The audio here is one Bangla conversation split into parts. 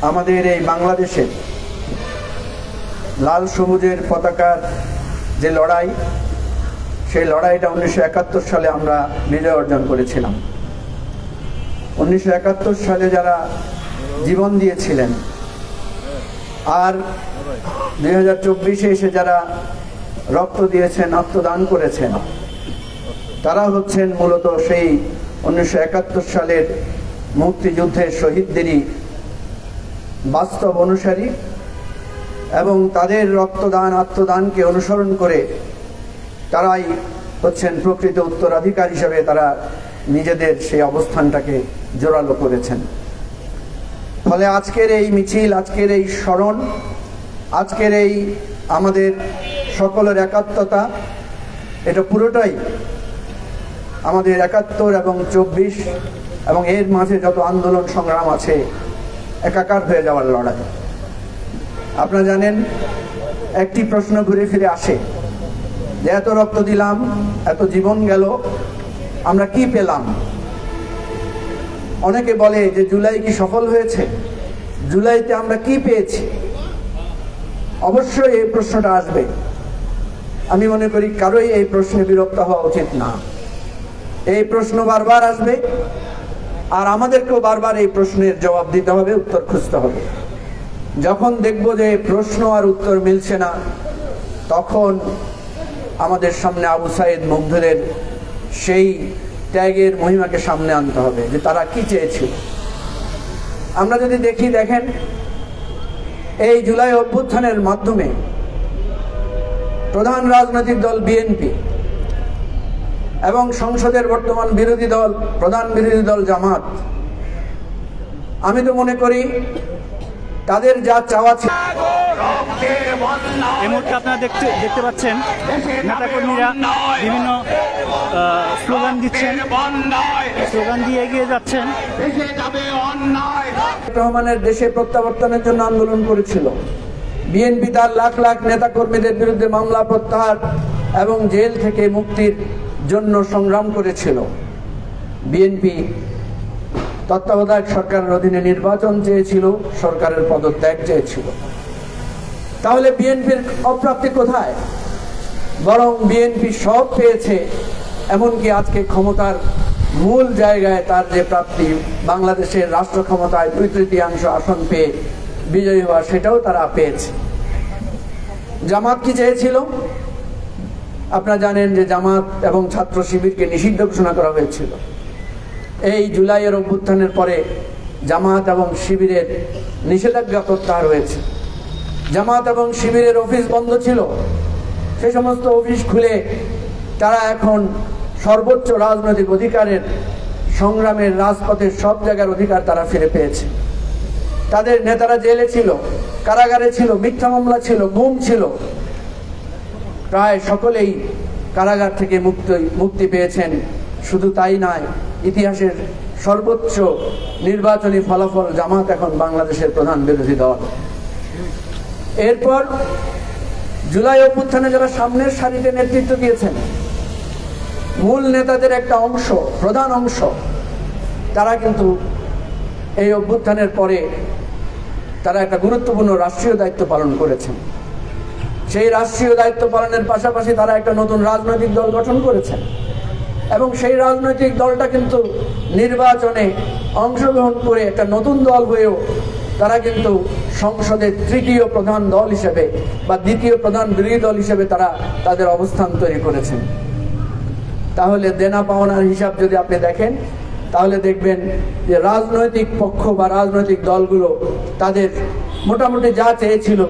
আমাদের এই বাংলাদেশে লাল সবুজের পতাকার যে লড়াই, সেই লড়াইটা 1971 সালে আমরা বিজয় অর্জন করেছিলাম। 1971 সালে যারা জীবন দিয়েছিলেন আর 2024-এ এসে যারা রক্ত দিয়েছেন, আত্মদান করেছেন, তারা হচ্ছেন মূলত সেই 1971 সালের মুক্তিযুদ্ধের শহীদদেরই বাস্তব অনুসারী এবং তাদের রক্তদান আত্মদানকে অনুসরণ করে তারাই হচ্ছেন প্রকৃত উত্তরাধিকার হিসেবে তারা নিজেদের সেই অবস্থানটাকে জোরালো করেছেন। ফলে আজকের এই মিছিল, আজকের এই স্মরণ, আজকের এই আমাদের সকলের একাত্মতা, এটা পুরোটাই আমাদের 71 এবং 24 এবং এর মাঝে যত আন্দোলন সংগ্রাম আছে একাকার হয়ে যাওয়ার লড়াই। আপনারা জানেন, একটি প্রশ্ন ঘুরে ফিরে আসে যে এত রক্ত দিলাম, এত জীবন গেল, আমরা কি পেলাম? অনেকে বলে যে জুলাই কি সফল হয়েছে? জুলাইতে আমরা কি পেয়েছি? অবশ্যই এই প্রশ্নটা আসবে। আমি মনে করি কারোই এই প্রশ্নে বিরক্ত হওয়া উচিত না। এই প্রশ্ন বারবার আসবে আর আমাদেরকেও বারবার এই প্রশ্নের জবাব দিতে হবে, উত্তর খুঁজতে হবে। যখন দেখব যে প্রশ্ন আর উত্তর মিলছে না, তখন আমাদের সামনে আবু সাইদ মুগ্ধদের সেই ত্যাগের মহিমাকে সামনে আনতে হবে যে তারা কি চেয়েছিল। আমরা যদি দেখেন এই জুলাই অভ্যুত্থানের মাধ্যমে প্রধান রাজনৈতিক দল বিএনপি এবং সংসদের বর্তমান বিরোধী দল, প্রধান বিরোধী দল জামাত, আমি তো মনে করি তাদের যা চাওয়া ছিল। এই মুহূর্তে আপনারা দেখতে পাচ্ছেন নেতাকর্মীরা বিভিন্ন স্লোগান দিচ্ছেন, স্লোগান দিয়ে এগিয়ে যাচ্ছেন। রহমানের দেশে প্রত্যাবর্তনের জন্য আন্দোলন করেছিল। বিএনপি তার লাখ লাখ নেতাকর্মীদের বিরুদ্ধে মামলা প্রত্যাহার এবং জেল থেকে মুক্তির জন্য সংগ্রাম করেছিল। বিএনপি তত্ত্বাবধায়ক সরকারের অধীনে নির্বাচন চেয়েছিল, সরকারের পদত্যাগ চেয়েছিল। তাহলে বিএনপির অপ্রাপ্তি কোথায়? বরং বিএনপি সব পেয়েছে, এমনকি আজকে ক্ষমতার মূল জায়গায় তার যে প্রাপ্তি, বাংলাদেশের রাষ্ট্র ক্ষমতায় 2/3 আসন পেয়ে বিজয়ী হওয়া, সেটাও তারা পেয়েছে। জামাত কি চেয়েছিল? আপনারা জানেন যে জামাত এবং ছাত্র শিবিরকে নিষিদ্ধ ঘোষণা করা হয়েছিল। এই জুলাইয়ের অভ্যুত্থানের পরে জামাত এবং শিবিরের নিষেধাজ্ঞা প্রত্যাহার হয়েছে। জামাত এবং শিবিরের অফিস বন্ধ ছিল, সে সমস্ত অফিস খুলে তারা এখন সর্বোচ্চ রাজনৈতিক অধিকারের সংগ্রামের রাজপথের সব জায়গার অধিকার তারা ফিরে পেয়েছে। তাদের নেতারা জেলে ছিল, কারাগারে ছিল, মিথ্যা মামলা ছিল, গুম ছিল, প্রায় সকলেই কারাগার থেকে মুক্তি পেয়েছেন। শুধু তাই নয়, ইতিহাসের সর্বোচ্চ নির্বাচনী ফলাফল, জামাত এখন বাংলাদেশের প্রধান বিরোধী দল। এরপর জুলাই অভ্যুত্থানে যারা সামনের সারিতে নেতৃত্ব দিয়েছেন, মূল নেতাদের একটা অংশ, প্রধান অংশ, তারা কিন্তু এই অভ্যুত্থানের পরে তারা একটা গুরুত্বপূর্ণ রাষ্ট্রীয় দায়িত্ব পালন করেছেন। সেই রাষ্ট্রীয় দায়িত্ব পালনের পাশাপাশি তারা একটা নতুন রাজনৈতিক দল গঠন করেছেন এবং সেই রাজনৈতিক দলটা কিন্তু নির্বাচনে অংশগ্রহণ করে একটা নতুন দল হয়েও তারা কিন্তু সংসদের তৃতীয় প্রধান দল হিসেবে বা দ্বিতীয় প্রধান বিরোধী দল হিসেবে তারা তাদের অবস্থান তৈরি করেছেন। তাহলে দেনা পাওনার হিসাব যদি আপনি দেখেন, তাহলে দেখবেন যে রাজনৈতিক পক্ষ বা রাজনৈতিক দলগুলো তাদের মোটামুটি যা চেয়েছিল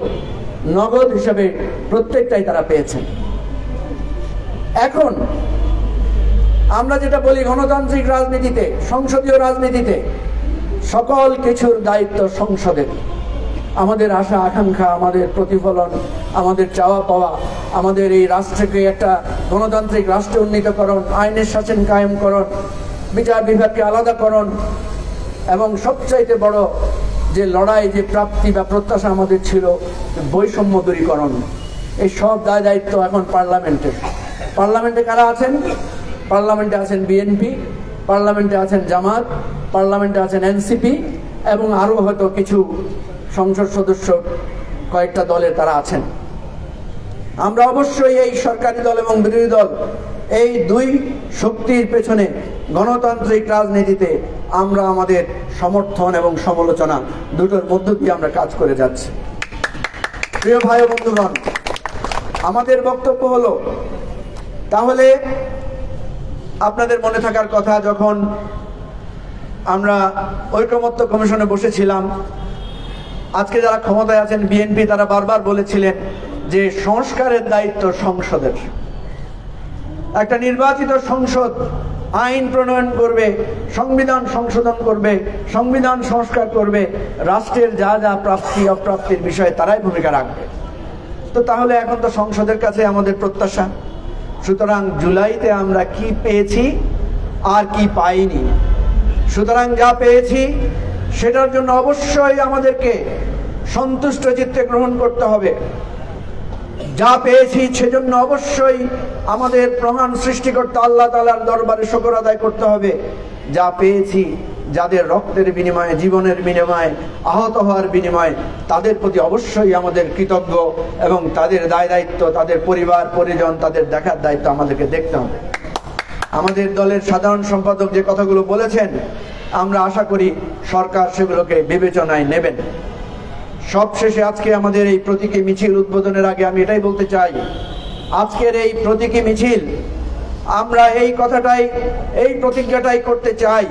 নগদ হিসেবে প্রত্যেকটাই তারা পেয়েছেন। এখন আমরা যেটা বলি, গণতান্ত্রিক রাজনীতিতে, সংসদীয় রাজনীতিতে সকল কিছুর দায়িত্ব সংসদের। আমাদের আশা আকাঙ্ক্ষা, আমাদের প্রতিফলন, আমাদের চাওয়া পাওয়া, আমাদের এই রাষ্ট্রকে একটা গণতান্ত্রিক রাষ্ট্রে উন্নীতকরণ, আইনের শাসন কায়েমকরণ, বিচার বিভাগকে আলাদাকরণ এবং সবচাইতে বড় যে লড়াই, যে প্রাপ্তি বা প্রত্যাশা আমাদের ছিল, বৈষম্য দূরীকরণ। এই সব দায় দায়িত্ব এখন পার্লামেন্টের। পার্লামেন্টে কারা আছেন? পার্লামেন্টে আছেন বিএনপি, পার্লামেন্টে আছেন জামাত, পার্লামেন্টে আছেন এনসিপি এবং আরও হয়তো কিছু সংসদ সদস্য কয়েকটা দলের তারা আছেন। আমরা অবশ্যই এই সরকারি দল এবং বিরোধী দল এই দুই শক্তির পেছনে গণতান্ত্রিক রাজনীতিতে আমরা আমাদের সমর্থন এবং সমালোচনা দুটোর মধ্য দিয়ে আমরা কাজ করে যাচ্ছি। প্রিয় ভাই ও বন্ধুগণ, আমাদের বক্তব্য হলো, তাহলে আপনাদের মনে থাকার কথা, যখন আমরা ঐকমত্য কমিশনে বসেছিলাম, আজকে যারা ক্ষমতায় আছেন বিএনপি, তারা বারবার বলেছিলেন যে সংস্কারের দায়িত্ব সংসদের। একটা নির্বাচিত সংসদ আইন প্রণয়ন করবে, সংবিধান সংশোধন করবে, সংবিধান সংস্কার করবে, রাষ্ট্রের যা যা প্রাপ্তি অপ্রাপ্তির বিষয়ে তারাই ভূমিকা রাখবে। তো তাহলে এখন তো সংসদের কাছে আমাদের প্রত্যাশা। সুতরাং জুলাইতে আমরা কি পেয়েছি আর কি পাইনি, সুতরাং যা পেয়েছি সেটার জন্য অবশ্যই আমাদেরকে সন্তুষ্ট চিত্তে গ্রহণ করতে হবে। যা পেয়েছি সেজন্য অবশ্যই আমাদের প্রধান সৃষ্টিকর্তা আল্লাহ তাআলার দরবারে শুকর আদায় করতে হবে। যা পেয়েছি, যাদের রক্তের বিনিময়ে, জীবনের বিনিময়ে, আহত হওয়ার বিনিময়ে, তাদের প্রতি অবশ্যই আমাদের কৃতজ্ঞ এবং তাদের দায় দায়িত্ব, তাদের পরিবার পরিজন, তাদের দেখার দায়িত্ব আমাদেরকে দেখতে হবে। আমাদের দলের সাধারণ সম্পাদক যে কথাগুলো বলেছেন, আমরা আশা করি সরকার সেগুলোকে বিবেচনায় নেবেন। সবশেষে আজকে আমাদের এই প্রতীকী মিছিল উদ্বোধনের আগে আমি এটাই বলতে চাই, আজকের এই প্রতীকী মিছিল আমরা এই কথাটাই, এই প্রতিজ্ঞাটাই করতে চাই,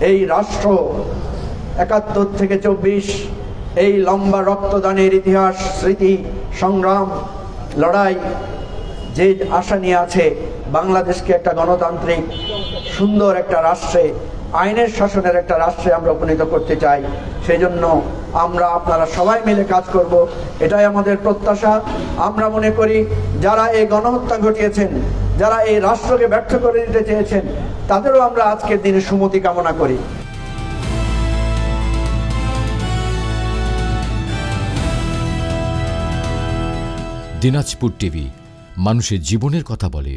এই রাষ্ট্র ৭১ থেকে ২৪ এই লম্বা রক্তদানের ইতিহাস, স্মৃতি, সংগ্রাম, লড়াই, যে আশা নিয়ে আছে বাংলাদেশকে একটা গণতান্ত্রিক সুন্দর একটা রাষ্ট্রে, আইনের শাসনের একটা রাষ্ট্রে আমরা উপনীত করতে চাই। সেই জন্য আমরা আপনারা সবাই মিলে কাজ করব, এটাই আমাদের প্রত্যাশা। আমরা মনে করি যারা এই গণহত্যা ঘটিয়েছেন, যারা এই রাষ্ট্রকে ব্যর্থ করে দিতে চেয়েছেন, তাদেরও আমরা আজকের দিনে সুমতি কামনা করি। দিনাজপুর টিভি, মানুষের জীবনের কথা বলে।